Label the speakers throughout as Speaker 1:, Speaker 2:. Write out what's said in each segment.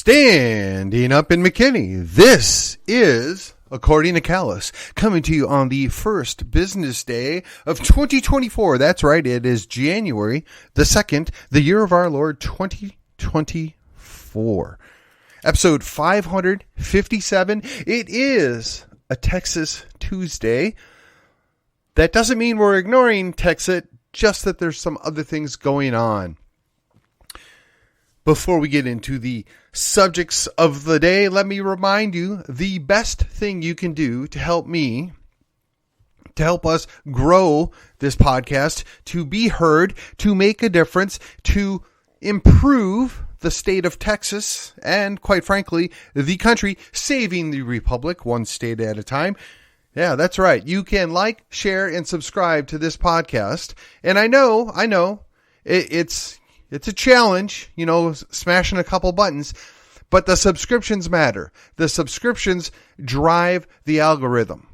Speaker 1: Standing up in McKinney, this is, according to Callus, coming to you on the first business day of 2024. That's right, it is January the 2nd, the year of our Lord 2024. Episode 557. It is a Texas Tuesday. That doesn't mean we're ignoring Texit, just that there's some other things going on. Before we get into the subjects of the day, let me remind you the best thing you can do to help me, to help us grow this podcast, to be heard, to make a difference, to improve the state of Texas, and quite frankly, the country, saving the republic one state at a time. Yeah, that's right. You can like, share, and subscribe to this podcast. And I know, it's a challenge, smashing a couple buttons, but the subscriptions matter. The subscriptions drive the algorithm.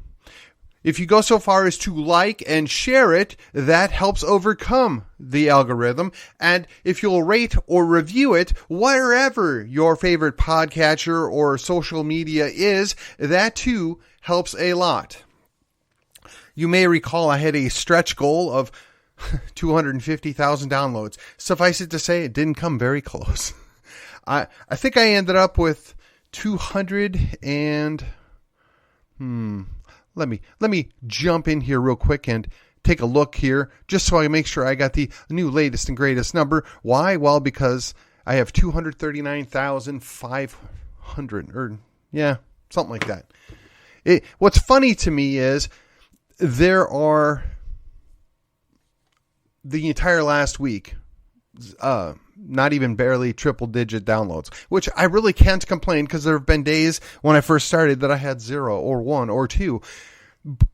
Speaker 1: If you go so far as to like and share it, that helps overcome the algorithm. And if you'll rate or review it, wherever your favorite podcatcher or social media is, that too helps a lot. You may recall I had a stretch goal of 250,000 downloads. Suffice it to say, it didn't come very close. I think I ended up with 200 and let me jump in here real quick and take a look here just so I make sure I got the new latest and greatest number. Why? Well, because I have 239,500 or something like that. What's funny to me is there are the entire last week, not even barely triple-digit downloads, which I really can't complain because there have been days when I first started that I had 0 or 1 or 2.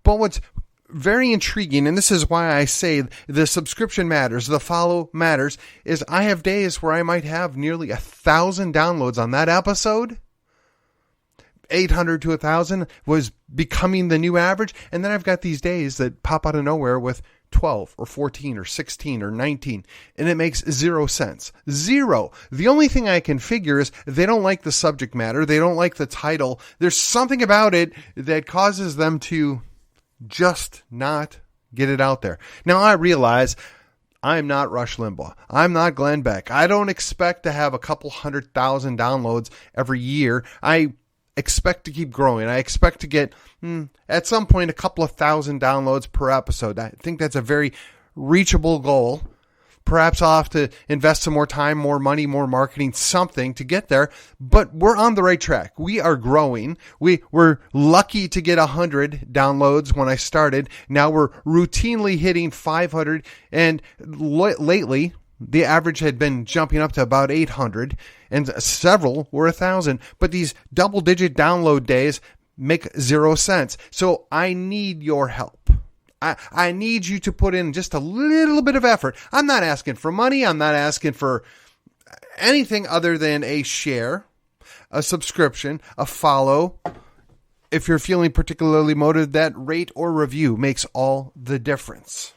Speaker 1: But what's very intriguing, and this is why I say the subscription matters, the follow matters, is I have days where I might have nearly 1,000 downloads on that episode. 800 to 1,000 was becoming the new average. And then I've got these days that pop out of nowhere with 12 or 14 or 16 or 19. And it makes 0 sense. Zero. The only thing I can figure is they don't like the subject matter. They don't like the title. There's something about it that causes them to just not get it out there. Now I realize I'm not Rush Limbaugh. I'm not Glenn Beck. I don't expect to have a couple 100,000 downloads every year. I expect to keep growing. I expect to get at some point a couple of thousand downloads per episode. I think that's a very reachable goal. Perhaps I'll have to invest some more time, more money, more marketing, something to get there, but we're on the right track. We are growing. We're lucky to get 100 downloads when I started. Now we're routinely hitting 500, and lately the average had been jumping up to about 800, and several were 1,000. But these double-digit download days make 0 sense. So I need your help. I need you to put in just a little bit of effort. I'm not asking for money. I'm not asking for anything other than a share, a subscription, a follow. If you're feeling particularly motivated, that rate or review makes all the difference.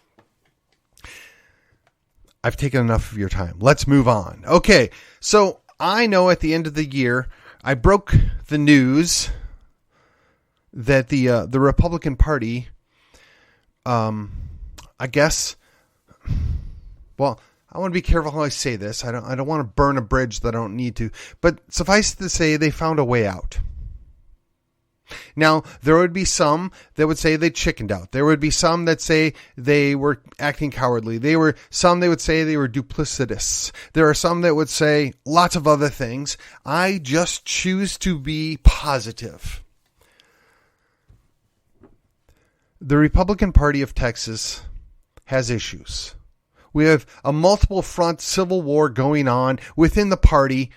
Speaker 1: I've taken enough of your time. Let's move on. Okay, so I know at the end of the year, I broke the news that the Republican Party, I want to be careful how I say this. I don't want to burn a bridge that I don't need to. But suffice to say, they found a way out. Now, there would be some that would say they chickened out. There would be some that say they were acting cowardly. Some they would say they were duplicitous. There are some that would say lots of other things. I just choose to be positive. The Republican Party of Texas has issues. We have a multiple front civil war going on within the party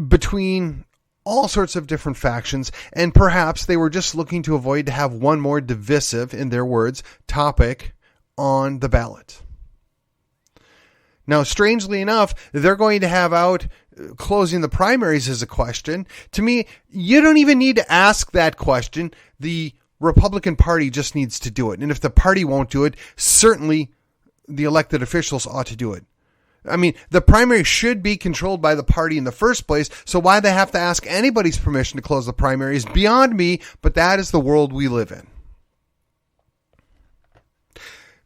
Speaker 1: between all sorts of different factions, and perhaps they were just looking to avoid to have one more divisive, in their words, topic on the ballot. Now, strangely enough, they're going to have out closing the primaries as a question. To me, you don't even need to ask that question. The Republican Party just needs to do it. And if the party won't do it, certainly the elected officials ought to do it. I mean, the primary should be controlled by the party in the first place, so why they have to ask anybody's permission to close the primary is beyond me, but that is the world we live in.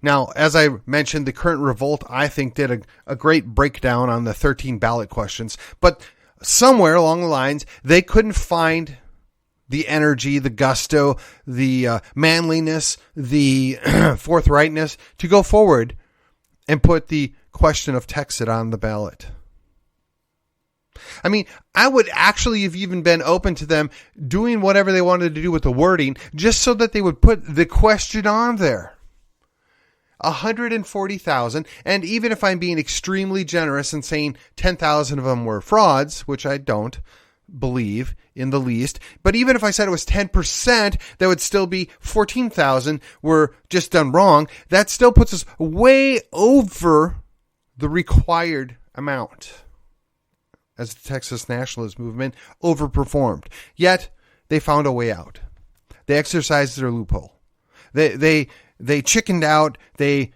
Speaker 1: Now, as I mentioned, the Current Revolt, I think, did a great breakdown on the 13 ballot questions, but somewhere along the lines, they couldn't find the energy, the gusto, the manliness, the forthrightness to go forward and put the question of Texit on the ballot. I mean, I would actually have even been open to them doing whatever they wanted to do with the wording just so that they would put the question on there. 140,000, and even if I'm being extremely generous and saying 10,000 of them were frauds, which I don't believe in the least, but even if I said it was 10%, that would still be 14,000 were just done wrong. That still puts us way over the required amount, as the Texas nationalist movement overperformed. Yet they found a way out. They exercised their loophole. They chickened out. They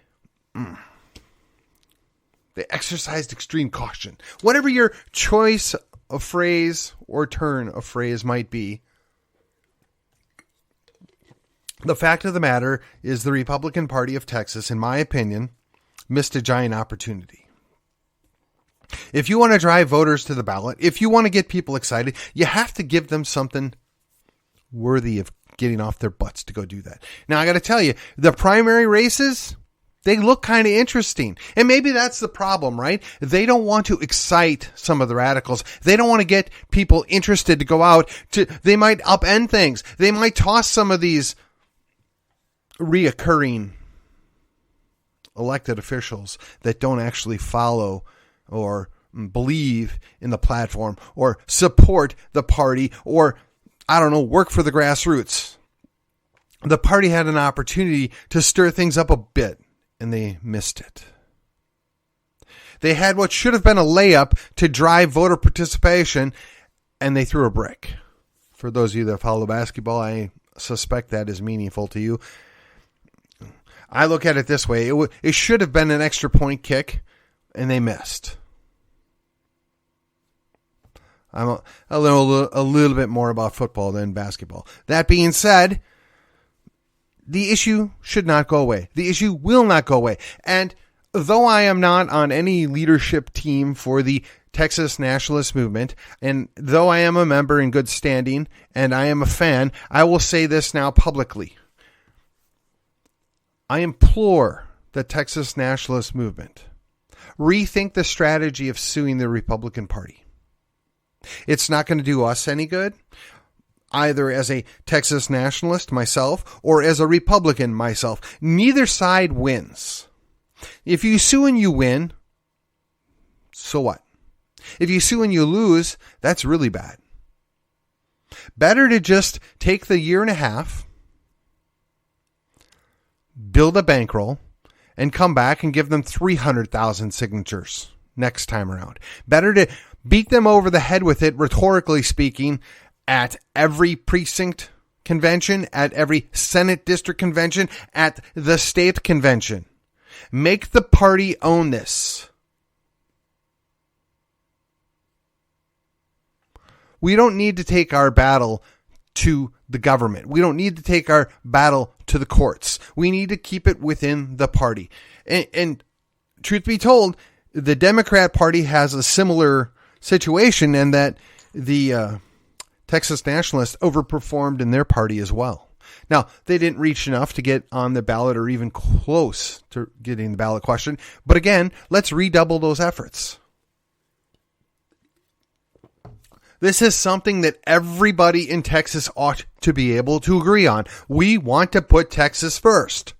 Speaker 1: exercised extreme caution. Whatever your choice of phrase or turn of phrase might be, the fact of the matter is the Republican Party of Texas, in my opinion, missed a giant opportunity. If you want to drive voters to the ballot, if you want to get people excited, you have to give them something worthy of getting off their butts to go do that. Now, I got to tell you, the primary races, they look kind of interesting. And maybe that's the problem, right? They don't want to excite some of the radicals. They don't want to get people interested to go out. They might upend things. They might toss some of these reoccurring elected officials that don't actually follow or believe in the platform or support the party or, I don't know, work for the grassroots. The party had an opportunity to stir things up a bit, and they missed it. They had what should have been a layup to drive voter participation, and they threw a brick. For those of you that follow basketball, I suspect that is meaningful to you. I look at it this way. It should have been an extra point kick, and they missed. I'm a little bit more about football than basketball. That being said, the issue should not go away. The issue will not go away. And though I am not on any leadership team for the Texas nationalist movement, and though I am a member in good standing and I am a fan, I will say this now publicly. I implore the Texas nationalist movement, rethink the strategy of suing the Republican Party. It's not going to do us any good, either as a Texas nationalist myself or as a Republican myself. Neither side wins. If you sue and you win, so what? If you sue and you lose, that's really bad. Better to just take the year and a half, build a bankroll, and come back and give them 300,000 signatures next time around. Better to beat them over the head with it, rhetorically speaking, at every precinct convention, at every Senate district convention, at the state convention. Make the party own this. We don't need to take our battle to the government. We don't need to take our battle to the courts. We need to keep it within the party. And truth be told, the Democrat Party has a similar situation in that the Texas nationalists overperformed in their party as well. Now, they didn't reach enough to get on the ballot or even close to getting the ballot question. But again, let's redouble those efforts. This is something that everybody in Texas ought to be able to agree on. We want to put Texas first.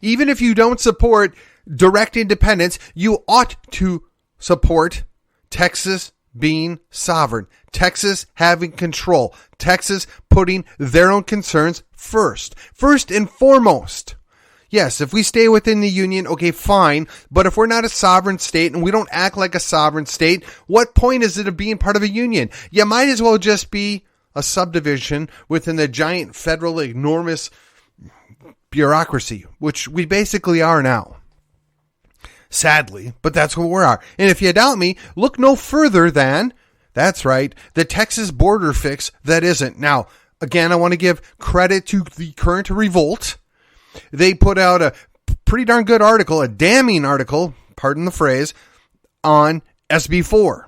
Speaker 1: Even if you don't support direct independence, you ought to support Texas being sovereign, Texas having control, Texas putting their own concerns first and foremost. Yes, if we stay within the union, okay, fine. But if we're not a sovereign state and we don't act like a sovereign state, what point is it of being part of a union? You might as well just be a subdivision within the giant federal enormous bureaucracy, which we basically are now. sadly, but that's where we are. And if you doubt me, look no further than, that's right, the Texas border fix that isn't. Now, again, I want to give credit to the Current Revolt. They put out a pretty darn good article, a damning article, pardon the phrase, on SB4.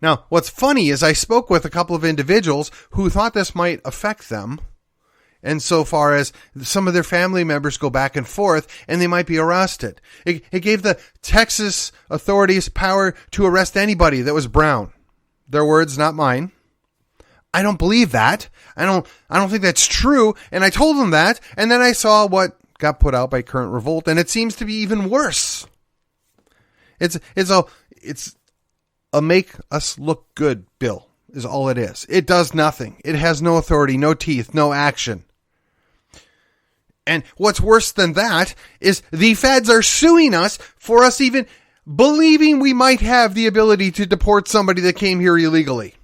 Speaker 1: Now, what's funny is I spoke with a couple of individuals who thought this might affect them, and so far as some of their family members go back and forth, and they might be arrested. It gave the Texas authorities power to arrest anybody that was brown. Their words, not mine. I don't believe that. I don't think that's true. And I told them that, and then I saw what got put out by Current Revolt, and it seems to be even worse. It's a make us look good bill is all it is. It does nothing. It has no authority, no teeth, no action. And what's worse than that is the feds are suing us for us even believing we might have the ability to deport somebody that came here illegally.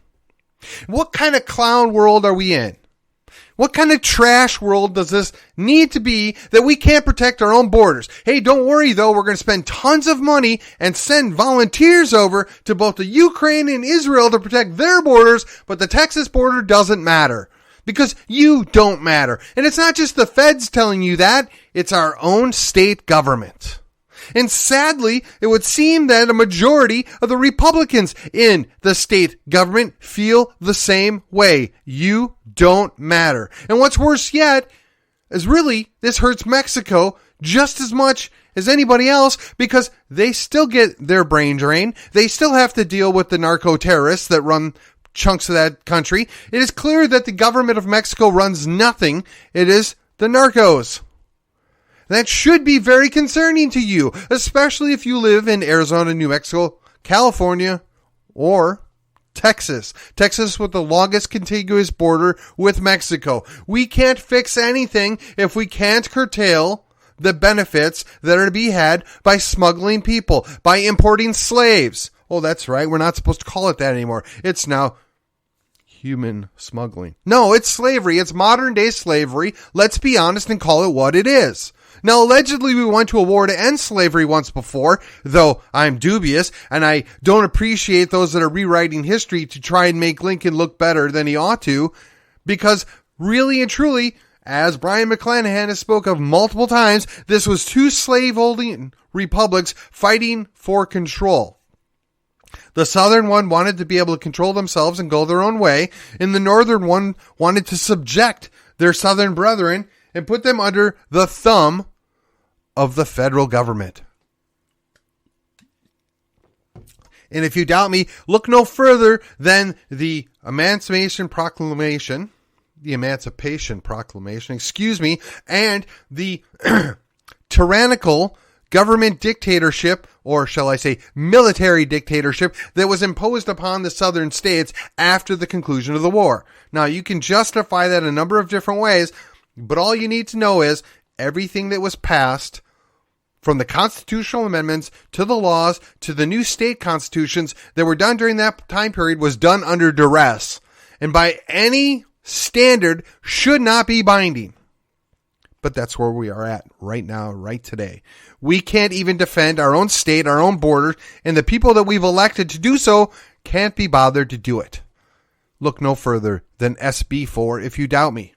Speaker 1: What kind of clown world are we in? What kind of trash world does this need to be that we can't protect our own borders? Hey, don't worry though, we're going to spend tons of money and send volunteers over to both the Ukraine and Israel to protect their borders, but the Texas border doesn't matter. Because you don't matter. And it's not just the feds telling you that, it's our own state government. And sadly, it would seem that a majority of the Republicans in the state government feel the same way. You don't matter. And what's worse yet is really this hurts Mexico just as much as anybody else because they still get their brain drain. They still have to deal with the narco terrorists that run chunks of that country. It is clear that the government of Mexico runs nothing. It is the narcos. That should be very concerning to you, especially if you live in Arizona, New Mexico, California, or Texas. Texas with the longest contiguous border with Mexico. We can't fix anything if we can't curtail the benefits that are to be had by smuggling people, by importing slaves. Oh, that's right. We're not supposed to call it that anymore. It's now human smuggling. No, it's slavery. It's modern day slavery. Let's be honest and call it what it is. Now, allegedly, we went to a war to end slavery once before, though I'm dubious, and I don't appreciate those that are rewriting history to try and make Lincoln look better than he ought to, because really and truly, as Brian McClanahan has spoke of multiple times, this was two slave-holding republics fighting for control. The southern one wanted to be able to control themselves and go their own way, and the northern one wanted to subject their southern brethren and put them under the thumb of the federal government. And if you doubt me, look no further than the Emancipation Proclamation, and the tyrannical government dictatorship, or shall I say military dictatorship, that was imposed upon the southern states after the conclusion of the war. Now, you can justify that a number of different ways, but all you need to know is everything that was passed, from the constitutional amendments to the laws to the new state constitutions that were done during that time period, was done under duress, and by any standard should not be binding. But that's where we are at right now, right today. We can't even defend our own state, our own borders, and the people that we've elected to do so can't be bothered to do it. Look no further than SB4 if you doubt me.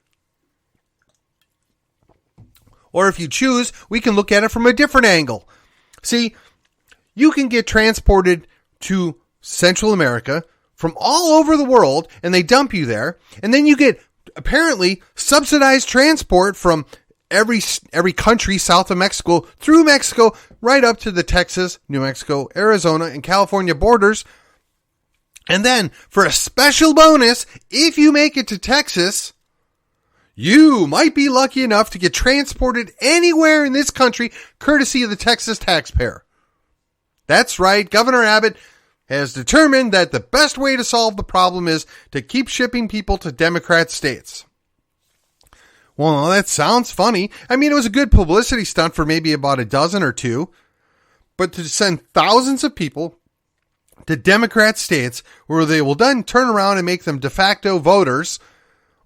Speaker 1: Or if you choose, we can look at it from a different angle. See, you can get transported to Central America from all over the world, and they dump you there, and then you get apparently subsidized transport from every country south of Mexico, through Mexico, right up to the Texas, New Mexico, Arizona, and California borders. And then, for a special bonus, if you make it to Texas, you might be lucky enough to get transported anywhere in this country, courtesy of the Texas taxpayer. That's right, Governor Abbott has determined that the best way to solve the problem is to keep shipping people to Democrat states. Well, that sounds funny. I mean, it was a good publicity stunt for maybe about a dozen or two. But to send thousands of people to Democrat states where they will then turn around and make them de facto voters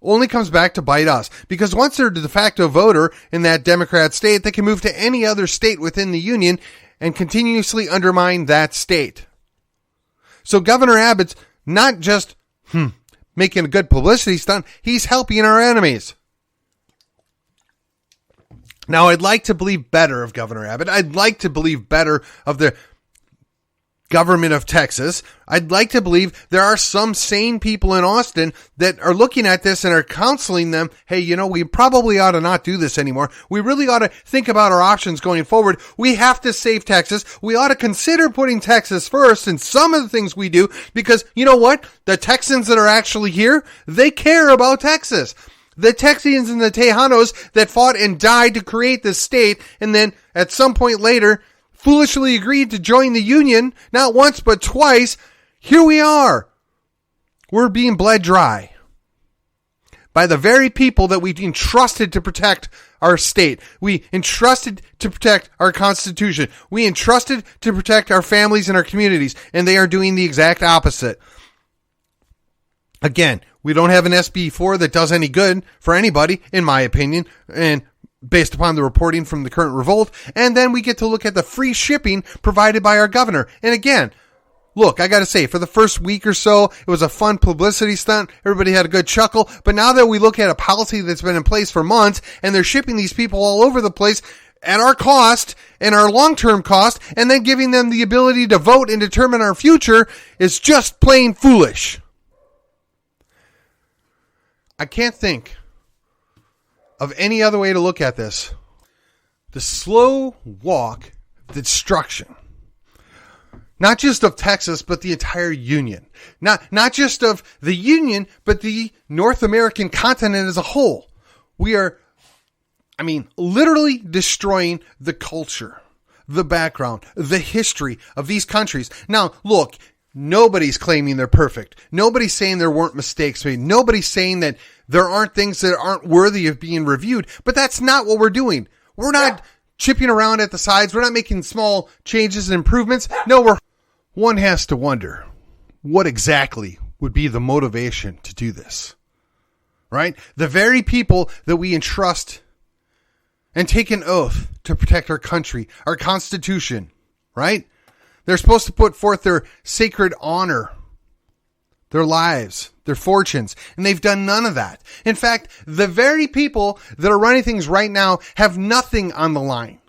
Speaker 1: only comes back to bite us. Because once they're the de facto voter in that Democrat state, they can move to any other state within the union and continuously undermine that state. So Governor Abbott's not just making a good publicity stunt, he's helping our enemies. Now, I'd like to believe better of Governor Abbott. I'd like to believe better of the government of Texas. I'd like to believe there are some sane people in Austin that are looking at this and are counseling them. Hey, we probably ought to not do this anymore. We really ought to think about our options going forward. We have to save Texas. We ought to consider putting Texas first in some of the things we do, because you know what? The Texans that are actually here, they care about Texas. The Texians and the Tejanos that fought and died to create this state, and then at some point later foolishly agreed to join the union, not once but twice. Here we are. We're being bled dry by the very people that we entrusted to protect our state. We entrusted to protect our Constitution. We entrusted to protect our families and our communities, and they are doing the exact opposite. Again, we don't have an SB4 that does any good for anybody, in my opinion, and based upon the reporting from the Current Revolt. And then we get to look at the free shipping provided by our governor. And again, look, I got to say, for the first week or so, it was a fun publicity stunt. Everybody had a good chuckle. But now that we look at a policy that's been in place for months, and they're shipping these people all over the place at our cost and our long-term cost, and then giving them the ability to vote and determine our future, is just plain foolish. I can't think of any other way to look at this. The slow walk of destruction, not just of Texas, but the entire union. Not just of the union, but the North American continent as a whole. We are, literally destroying the culture, the background, the history of these countries. Now, look, nobody's claiming they're perfect. Nobody's saying there weren't mistakes made. Nobody's saying that there aren't things that aren't worthy of being reviewed. But that's not what we're doing. We're not chipping around at the sides. We're not making small changes and improvements. No, one has to wonder what exactly would be the motivation to do this, right? The very people that we entrust and take an oath to protect our country, our Constitution, right? They're supposed to put forth their sacred honor, their lives, their fortunes, and they've done none of that. In fact, the very people that are running things right now have nothing on the line.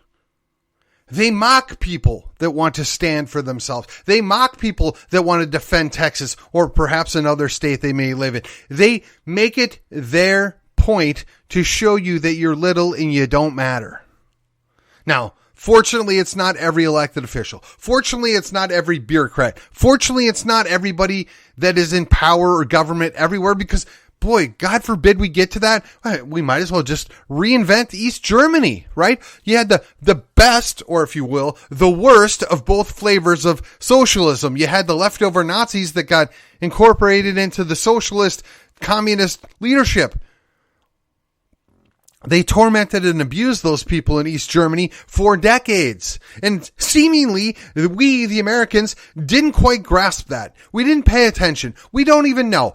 Speaker 1: They mock people that want to stand for themselves. They mock people that want to defend Texas or perhaps another state they may live in. They make it their point to show you that you're little and you don't matter. Now, fortunately, it's not every elected official. Fortunately, it's not every bureaucrat. Fortunately, it's not everybody that is in power or government everywhere, because, boy, God forbid we get to that. We might as well just reinvent East Germany, right? You had the best, or if you will, the worst of both flavors of socialism. You had the leftover Nazis that got incorporated into the socialist communist leadership. They tormented and abused those people in East Germany for decades. And seemingly, we, the Americans, didn't quite grasp that. We didn't pay attention. We don't even know.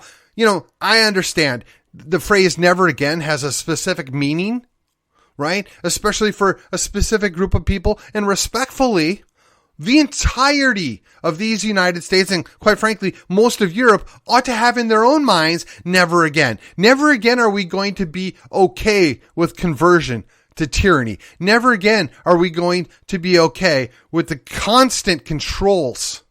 Speaker 1: I understand the phrase never again has a specific meaning, right? Especially for a specific group of people. And respectfully, the entirety of these United States, and quite frankly, most of Europe, ought to have in their own minds, never again. Never again are we going to be okay with conversion to tyranny. Never again are we going to be okay with the constant controls.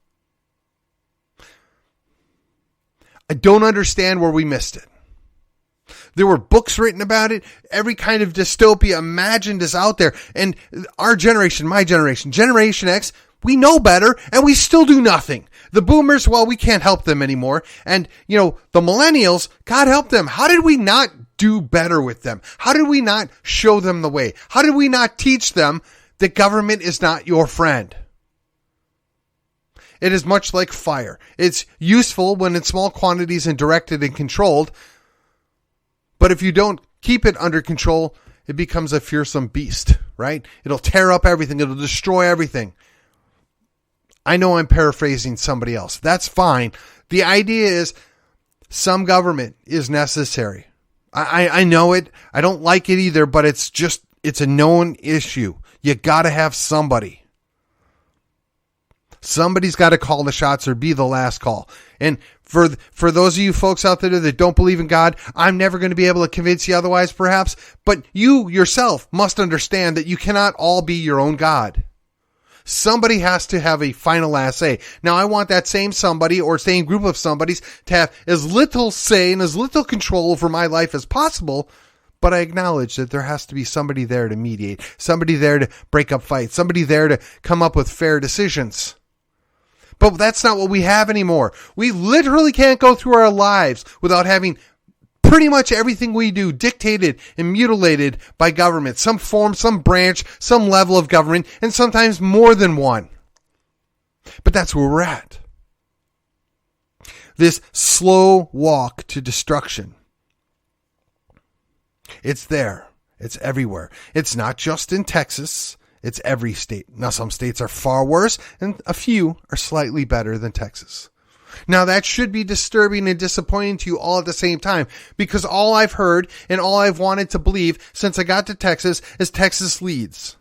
Speaker 1: I don't understand where we missed it. There were books written about it. Every kind of dystopia imagined is out there. And our generation, my generation, Generation X, we know better, and we still do nothing. The boomers, well, we can't help them anymore. And, the millennials, God help them. How did we not do better with them? How did we not show them the way? How did we not teach them that government is not your friend? It is much like fire. It's useful when in small quantities and directed and controlled. But if you don't keep it under control, it becomes a fearsome beast, right? It'll tear up everything. It'll destroy everything. I know I'm paraphrasing somebody else. That's fine. The idea is some government is necessary. I know it. I don't like it either, but it's a known issue. You got to have somebody. Somebody's got to call the shots or be the last call. And for those of you folks out there that don't believe in God, I'm never going to be able to convince you otherwise, perhaps. But you yourself must understand that you cannot all be your own God. Somebody has to have a final last say. Now, I want that same somebody or same group of somebodies to have as little say and as little control over my life as possible. But I acknowledge that there has to be somebody there to mediate, somebody there to break up fights, somebody there to come up with fair decisions. But that's not what we have anymore. We literally can't go through our lives without having pretty much everything we do dictated and mutilated by government, some form, some branch, some level of government, and sometimes more than one. But that's where we're at. This slow walk to destruction. It's there. It's everywhere. It's not just in Texas. It's every state. Now, some states are far worse, and a few are slightly better than Texas. Now, that should be disturbing and disappointing to you all at the same time, because all I've heard and all I've wanted to believe since I got to Texas is Texas leads.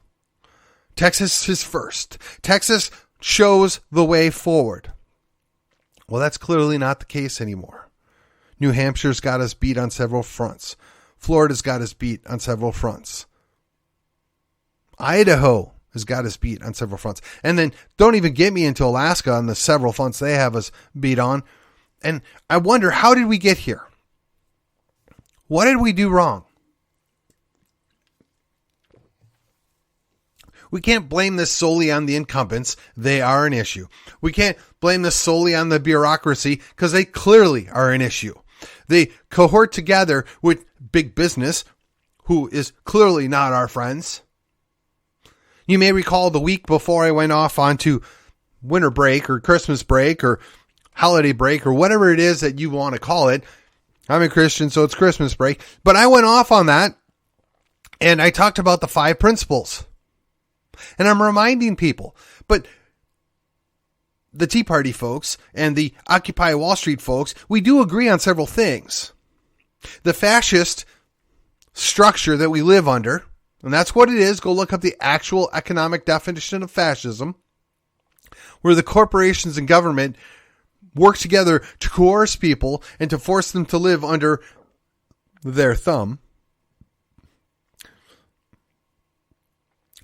Speaker 1: Texas is first. Texas shows the way forward. Well, that's clearly not the case anymore. New Hampshire's got us beat on several fronts. Florida's got us beat on several fronts. Idaho has got us beat on several fronts. And then don't even get me into Alaska on the several fronts they have us beat on. And I wonder, how did we get here? What did we do wrong? We can't blame this solely on the incumbents. They are an issue. We can't blame this solely on the bureaucracy because they clearly are an issue. They cohort together with big business, who is clearly not our friends. You may recall the week before I went off onto winter break or Christmas break or holiday break or whatever it is that you want to call it. I'm a Christian, so it's Christmas break. But I went off on that and I talked about the 5 principles. And I'm reminding people, but the Tea Party folks and the Occupy Wall Street folks, we do agree on several things. The fascist structure that we live under, and that's what it is. Go look up the actual economic definition of fascism, where the corporations and government work together to coerce people and to force them to live under their thumb.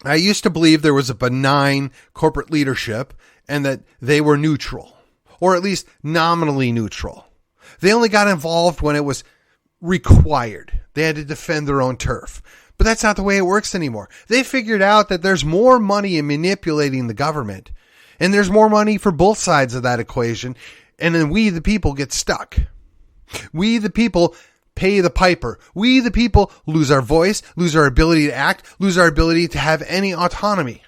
Speaker 1: I used to believe there was a benign corporate leadership and that they were neutral, or at least nominally neutral. They only got involved when it was required. They had to defend their own turf. But that's not the way it works anymore. They figured out that there's more money in manipulating the government, and there's more money for both sides of that equation, and then we, the people, get stuck. We, the people, pay the piper. We, the people, lose our voice, lose our ability to act, lose our ability to have any autonomy.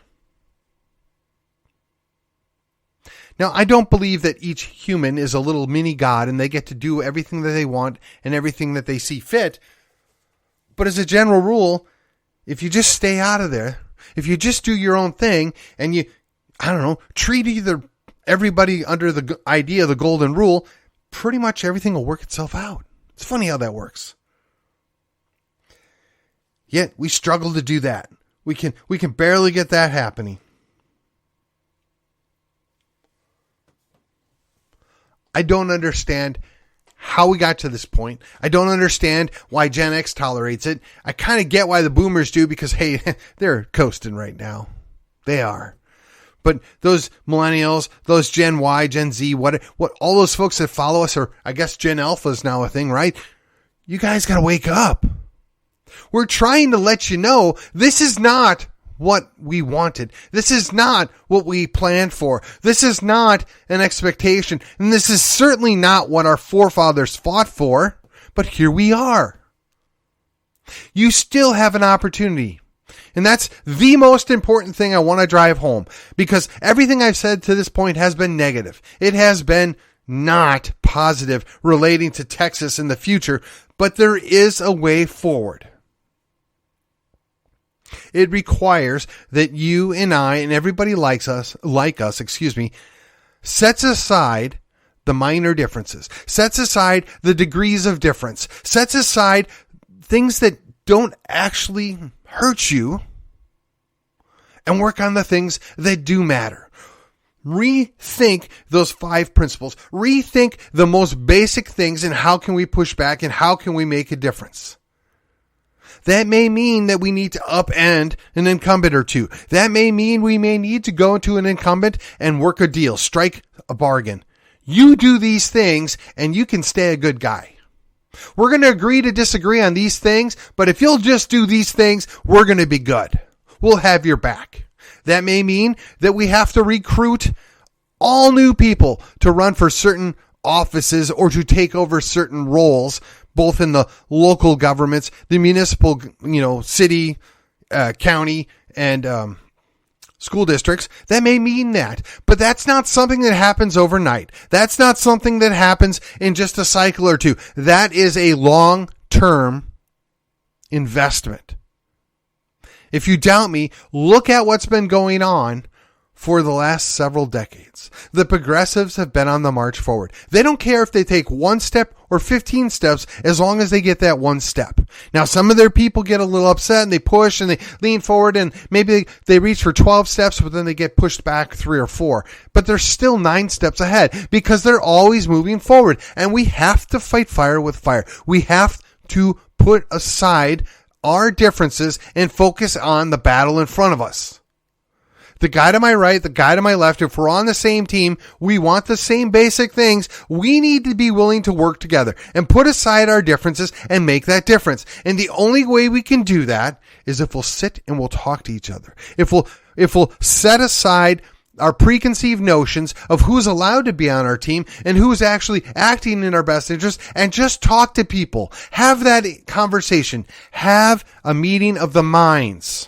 Speaker 1: Now, I don't believe that each human is a little mini God and they get to do everything that they want and everything that they see fit. But as a general rule, if you just stay out of there, if you just do your own thing and you, treat either everybody under the idea of the golden rule, pretty much everything will work itself out. It's funny how that works. Yet we struggle to do that. We can barely get that happening. I don't understand how we got to this point. I don't understand why Gen X tolerates it. I kind of get why the boomers do because, hey, they're coasting right now. They are. But those millennials, those Gen Y, Gen Z, what all those folks that follow us, or I guess Gen Alpha is now a thing, right? You guys got to wake up. We're trying to let you know this is not what we wanted. This is not what we planned for. This is not an expectation. And this is certainly not what our forefathers fought for. But here we are. You still have an opportunity. And that's the most important thing I want to drive home. Because everything I've said to this point has been negative. It has been not positive relating to Texas in the future. But there is a way forward. It requires that you and I and everybody like us, sets aside the minor differences, sets aside the degrees of difference, sets aside things that don't actually hurt you and work on the things that do matter. Rethink those 5 principles. Rethink the most basic things and how can we push back and how can we make a difference. That may mean that we need to upend an incumbent or two. That may mean we may need to go to an incumbent and work a deal, strike a bargain. You do these things and you can stay a good guy. We're going to agree to disagree on these things, but if you'll just do these things, we're going to be good. We'll have your back. That may mean that we have to recruit all new people to run for certain offices or to take over certain roles, both in the local governments, the municipal, city, county, and school districts. That may mean that, but that's not something that happens overnight. That's not something that happens in just a cycle or two. That is a long-term investment. If you doubt me, look at what's been going on for the last several decades. The progressives have been on the march forward. They don't care if they take 1 step or 15 steps as long as they get that 1 step. Now, some of their people get a little upset and they push and they lean forward and maybe they reach for 12 steps, but then they get pushed back 3 or 4. But they're still 9 steps ahead because they're always moving forward. And we have to fight fire with fire. We have to put aside our differences and focus on the battle in front of us. The guy to my right, the guy to my left, if we're on the same team, we want the same basic things, we need to be willing to work together and put aside our differences and make that difference. And the only way we can do that is if we'll sit and we'll talk to each other. If we'll set aside our preconceived notions of who's allowed to be on our team and who's actually acting in our best interest and just talk to people. Have that conversation. Have a meeting of the minds.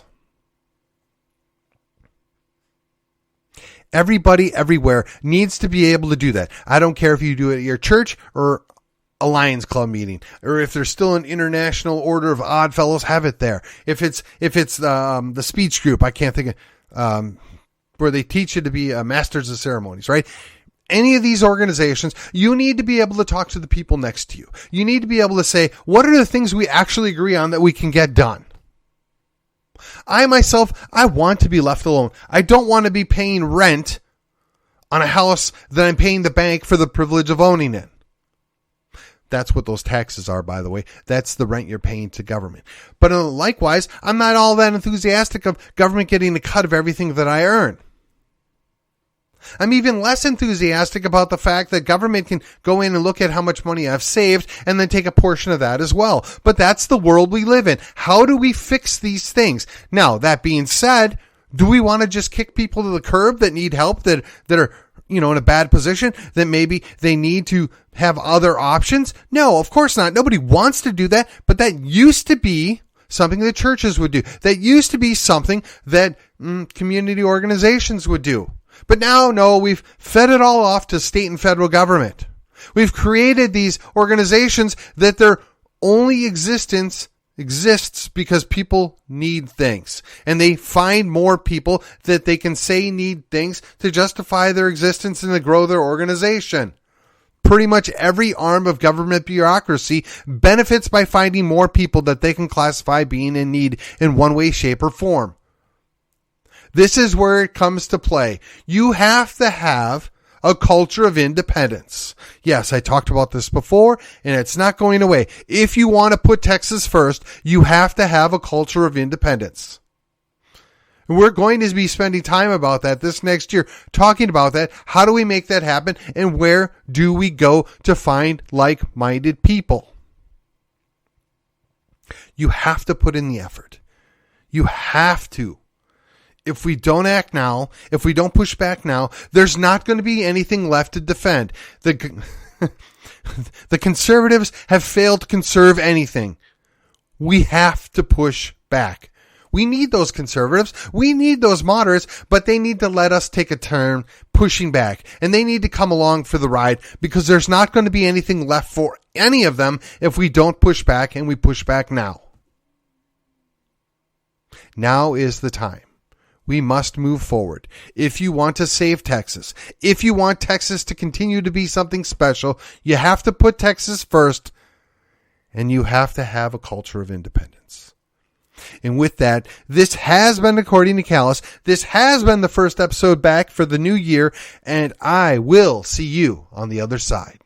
Speaker 1: Everybody everywhere needs to be able to do that. I don't care if you do it at your church or a Lions Club meeting, or if there's still an International Order of Odd Fellows, have it there. If it's the speech group, I can't think of, where they teach you to be masters of ceremonies, right? Any of these organizations, you need to be able to talk to the people next to you. You need to be able to say, what are the things we actually agree on that we can get done? I myself, I want to be left alone. I don't want to be paying rent on a house that I'm paying the bank for the privilege of owning it. That's what those taxes are, by the way. That's the rent you're paying to government. But likewise, I'm not all that enthusiastic of government getting a cut of everything that I earn. I'm even less enthusiastic about the fact that government can go in and look at how much money I've saved and then take a portion of that as well. But that's the world we live in. How do we fix these things? Now, that being said, do we want to just kick people to the curb that need help, that are, in a bad position, that maybe they need to have other options? No, of course not. Nobody wants to do that, but that used to be something that churches would do. That used to be something that community organizations would do. But now, no, we've fed it all off to state and federal government. We've created these organizations that their only existence exists because people need things. And they find more people that they can say need things to justify their existence and to grow their organization. Pretty much every arm of government bureaucracy benefits by finding more people that they can classify being in need in one way, shape, or form. This is where it comes to play. You have to have a culture of independence. Yes, I talked about this before, and it's not going away. If you want to put Texas first, you have to have a culture of independence. And we're going to be spending time about that this next year, talking about that. How do we make that happen, and where do we go to find like-minded people? You have to put in the effort. You have to. If we don't act now, if we don't push back now, there's not going to be anything left to defend. The conservatives have failed to conserve anything. We have to push back. We need those conservatives. We need those moderates, but they need to let us take a turn pushing back. And they need to come along for the ride because there's not going to be anything left for any of them if we don't push back, and we push back now. Now is the time. We must move forward. If you want to save Texas, if you want Texas to continue to be something special, you have to put Texas first and you have to have a culture of independence. And with that, this has been According to Callus. This has been the first episode back for the new year, and I will see you on the other side.